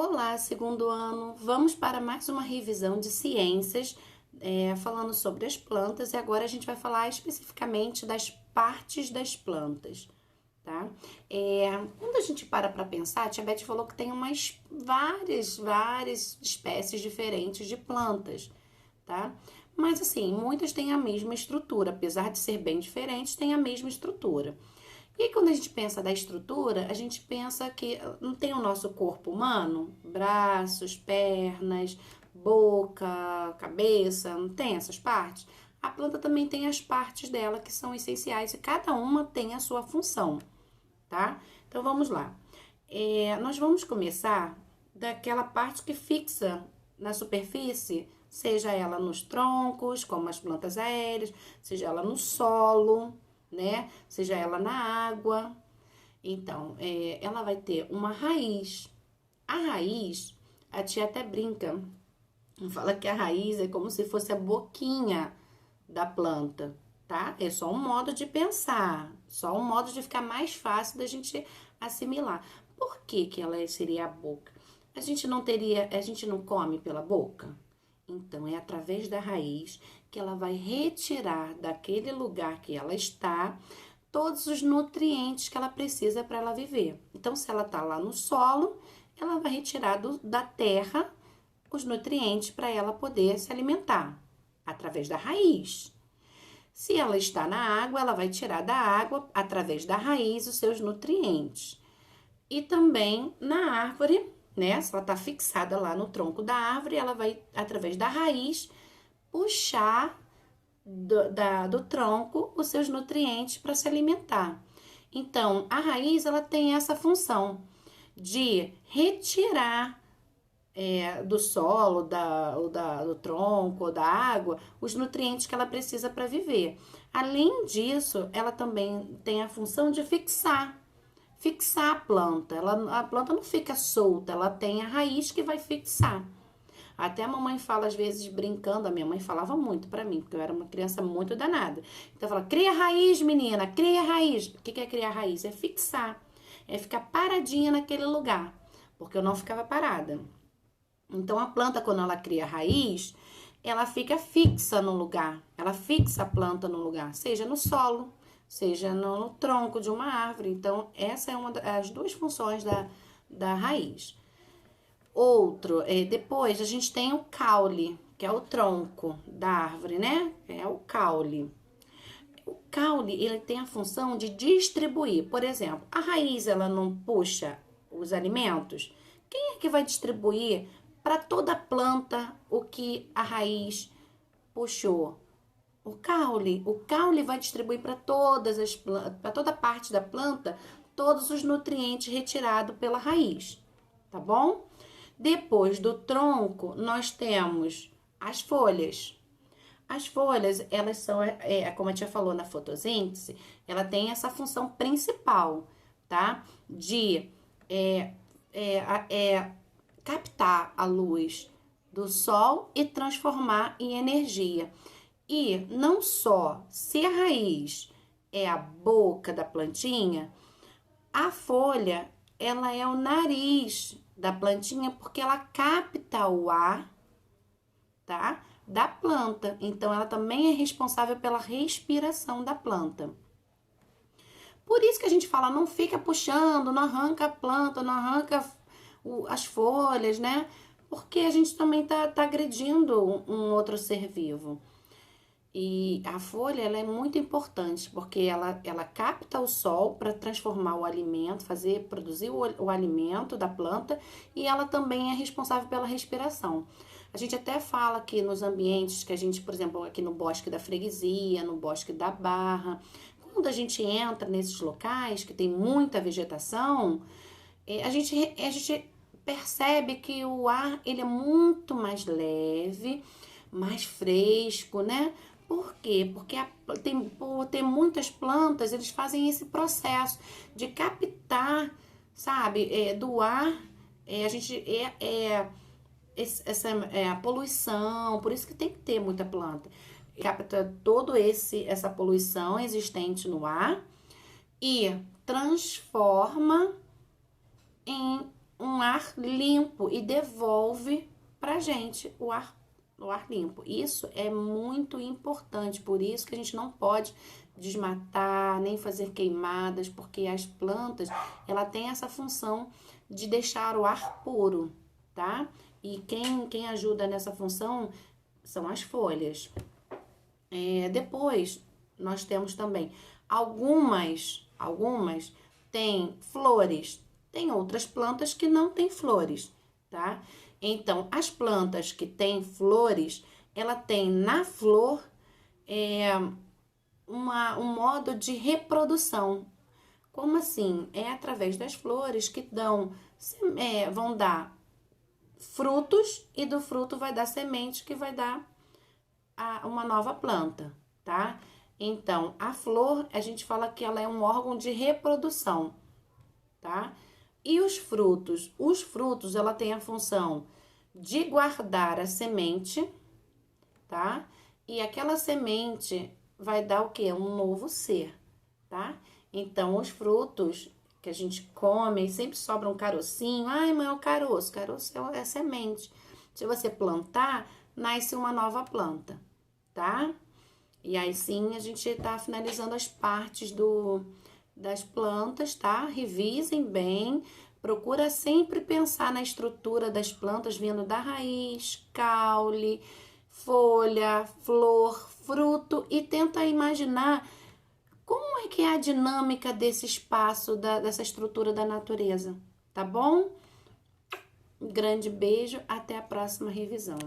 Olá, segundo ano. Vamos para mais uma revisão de ciências, falando sobre as plantas, e agora a gente vai falar especificamente das partes das plantas, tá? Quando a gente para pensar, a tia Beth falou que tem várias espécies diferentes de plantas, tá? Mas assim, muitas têm a mesma estrutura, apesar de ser bem diferentes, têm a mesma estrutura. E aí, quando a gente pensa da estrutura, a gente pensa que não tem o nosso corpo humano, braços, pernas, boca, cabeça, não tem essas partes? A planta também tem as partes dela que são essenciais e cada uma tem a sua função, tá? Então vamos lá. Nós vamos começar daquela parte que fixa na superfície, seja ela nos troncos, como as plantas aéreas, seja ela no solo, né? Seja ela na água. Então, ela vai ter uma raiz. A raiz, a tia até brinca, fala que a raiz é como se fosse a boquinha da planta, tá? É só um modo de pensar, só um modo de ficar mais fácil da gente assimilar. Por que que ela seria a boca? A gente não come pela boca? Então, é através da raiz que ela vai retirar daquele lugar que ela está todos os nutrientes que ela precisa para ela viver. Então, se ela está lá no solo, ela vai retirar da terra os nutrientes para ela poder se alimentar através da raiz. Se ela está na água, ela vai tirar da água através da raiz os seus nutrientes. E também na árvore, né? Se ela está fixada lá no tronco da árvore, ela vai, através da raiz, puxar do tronco os seus nutrientes para se alimentar. Então, a raiz ela tem essa função de retirar do solo, do tronco, ou da água, os nutrientes que ela precisa para viver. Além disso, ela também tem a função de fixar a planta. A planta não fica solta, ela tem a raiz que vai fixar. Até a mamãe fala, às vezes, brincando, a minha mãe falava muito pra mim, porque eu era uma criança muito danada. Então, fala, cria raiz, menina, cria raiz. O que é criar raiz? É fixar, é ficar paradinha naquele lugar, porque eu não ficava parada. Então, a planta, quando ela cria raiz, ela fica fixa no lugar, ela fixa a planta no lugar, seja no solo, seja no tronco de uma árvore. Então, essa é uma das duas funções da raiz. Depois a gente tem o caule, que é o tronco da árvore, né? É o caule. O caule, ele tem a função de distribuir. Por exemplo, a raiz, ela não puxa os alimentos. Quem é que vai distribuir para toda a planta o que a raiz puxou? O caule. O caule vai distribuir para para toda parte da planta todos os nutrientes retirados pela raiz, tá bom? Depois do tronco, nós temos as folhas. As folhas, elas são, como a tia falou na fotossíntese, ela tem essa função principal, tá? De captar a luz do sol e transformar em energia. E não só se a raiz é a boca da plantinha, a folha, ela é o nariz da plantinha porque ela capta o ar, tá? Da planta. Então, ela também é responsável pela respiração da planta. Por isso que a gente fala, não fica puxando, não arranca a planta, não arranca as folhas, né? Porque a gente também tá agredindo um outro ser vivo. E a folha, ela é muito importante, porque ela capta o sol para transformar o alimento, produzir o alimento da planta, e ela também é responsável pela respiração. A gente até fala que nos ambientes que a gente, por exemplo, aqui no Bosque da Freguesia, no Bosque da Barra, quando a gente entra nesses locais que tem muita vegetação, a gente percebe que o ar ele é muito mais leve, mais fresco, né? Por quê? Porque por ter muitas plantas, eles fazem esse processo de captar, sabe, do ar, a gente a poluição, por isso que tem que ter muita planta. Capta essa poluição existente no ar e transforma em um ar limpo e devolve pra gente o ar limpo. Isso é muito importante, por isso que a gente não pode desmatar, nem fazer queimadas, porque as plantas, ela tem essa função de deixar o ar puro, tá? E quem ajuda nessa função são as folhas. Depois, nós temos também algumas têm flores, tem outras plantas que não têm flores, tá? Então, as plantas que têm flores, ela tem na flor um modo de reprodução. Como assim? É através das flores que vão dar frutos e do fruto vai dar semente que vai dar uma nova planta, tá? Então, a flor, a gente fala que ela é um órgão de reprodução, tá? E os frutos? Os frutos, ela tem a função de guardar a semente, tá? E aquela semente vai dar o quê? Um novo ser, tá? Então, os frutos que a gente come, sempre sobra um carocinho. Ai, mãe, é o caroço. Caroço é semente. Se você plantar, nasce uma nova planta, tá? E aí sim, a gente tá finalizando as partes das plantas, tá? Revisem bem. Procura sempre pensar na estrutura das plantas vindo da raiz, caule, folha, flor, fruto e tenta imaginar como é que é a dinâmica desse espaço, dessa estrutura da natureza, tá bom? Um grande beijo, até a próxima revisão.